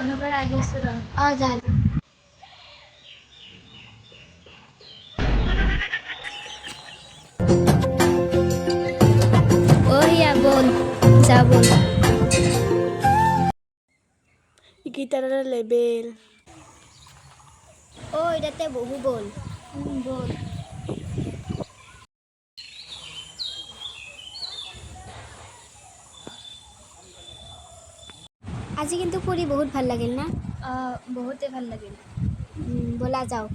দোকানৰ পৰা আহি আছো ৰ। যা হিয়া বল যা বল। গিটাৰৰ লেবেল তাতে বহু বল। বল। আজি কিন্তু ফুৰি বহুত ভাল লাগিল না। বহুতে ভাল লাগিল। ব'লা যাওঁ।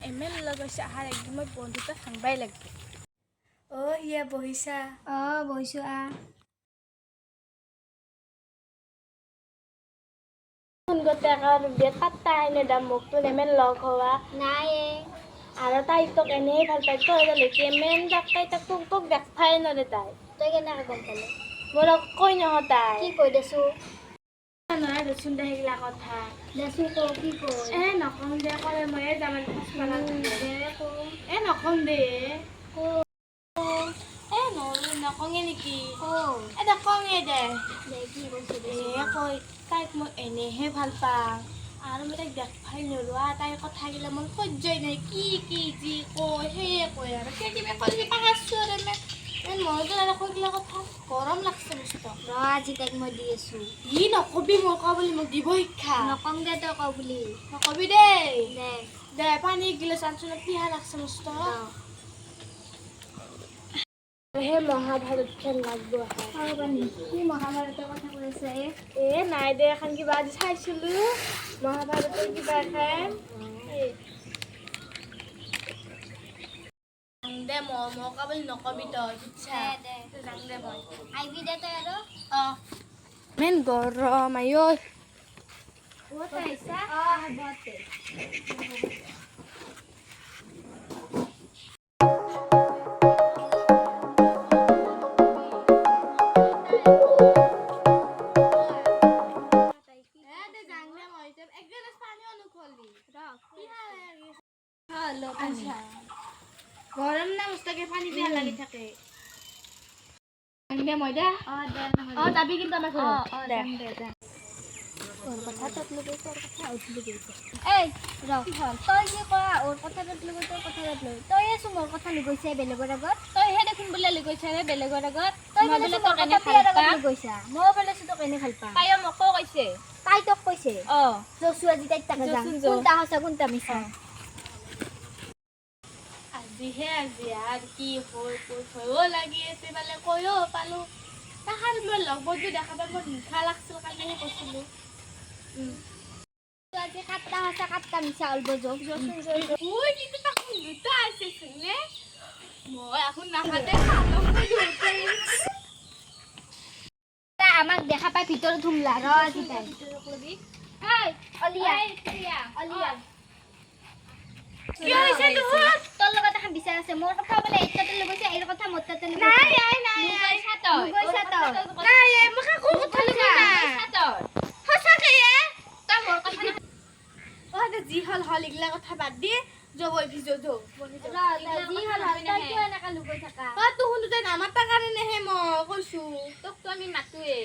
এমেল লগাইছে আহাৰ একদম মই বন্ধুটা ভাঙবাই লাগিব। হিয়া বহিছা? বহিছোঁ গোটেই বিয়াত পাত্তা আইনে দাম মোকতো এমেল লগ হোৱা নাই আৰু তাই তোক এনেই ভাল পাই তই লেকি এমেন তাই তোক দেখবাই নৰে তাই তই কেনেকৈ গম পালি? মোৰ কৈ নহ তাই কি কৈ দেছো? নহয় দেচোন দে সেইগিলা কথা দেচোন কি কৈ? নকওঁ দে ক'লে ময়ে যাম নকওঁ দে নকঙে নেকি এটা কঙে দে কি কৈছে কৈ তাইক মই এনেহে ভাল পাওঁ আৰু মই তাইক দেখবাই নৰোঁ তাইৰ কথাগিলা মোৰ সহ্যই নাই কি যি কয় সেয়ে কয় আৰু কিবা ক'লে পাহাৰছোঁ আৰু মইতো আৰু কৈগিলা কথা গৰম লাগছে মস্ত আজি তাইক মই দি আছোঁ। ই নকবি মই কওঁ বুলি মোক দিব শিক্ষা নকওঁ দে তই কওঁ বুলি। নকবি দেই দে দে পানী গিলাচ আনচোনত পিহা লাগছে মস্ত হে মহাভাৰত খেল লাগব কি মহাভাৰতৰ কথা কৈ আছে নাই দে এখন কিবা আজি চাইছিলোঁ মহাভাৰতৰ কিবা এখন দে মই কাবলি নকবি তই ইচ্ছা যাং দে মই আহিবি দে তই আৰু মেন গৰম আইঐ গৰম না মস্তাকে পানী পিয়া লাগি থাকে দে মই দে যাবি কিন্তু আমাৰ ঘৰত দে তোৰ কথা তোৰ লগত তোৰ কথা উঠলি গৈছে তই যে কোৱা ওৰ কথা তোৰ লগত তোৰ কথা লৈ তই আছো মোৰ কথা লুকৈছে বেলেগৰ আগত তইহে দেখোন বোলে লুকৈছা বেলেগৰ আগত তই বোলে তোৰ কথা বিয়াৰ আগত লুকৈছা মই বোলে তোক এনে ভাল পাওঁ তাইও মোকো কৈছে তাই তোক কৈছে জচু আজি তাইক তাকে যাম কোনটা সঁচা কোনটা মিছা আজিহে আৰু কি হ'ল কৈও লাগি আছে মানে কৈও পালোঁ তাহাৰ মই লগতো দেখা পাই মোৰ মিঠা লাগছিল কাৰণেহে কৈছিলোঁ আজি কাটটা সঁচা কাটটা মিছা অলব যোগ মই কিন্তু তাক দুটা আছেচোন নে মই এখন নাখাতে আমাক দেখা পাই ভিতৰত ধুমলা আজি তাই কি হৈছে তোৰ লগত এখন বিচাৰ আছে মোৰ কথা বোলে এক তাতে লগাইছে এই কথা মোৰ তাতে যি হল হল এইগিলা কথা বাদ দি জবই ভিজো নামাতা কাৰণেহে মই কৈছো তোকতো আমি মাতোৱে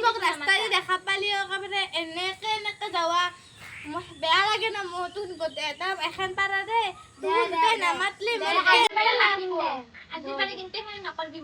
মোক ৰাস্তাৰে দেখা পালি একেবাৰে এনেকে যাৱা মই বেয়া লাগে না মোৰ তোৰ এটা এখন পাৰা দে নামাতলি আজি পাৰি কিন্তু নকৰবি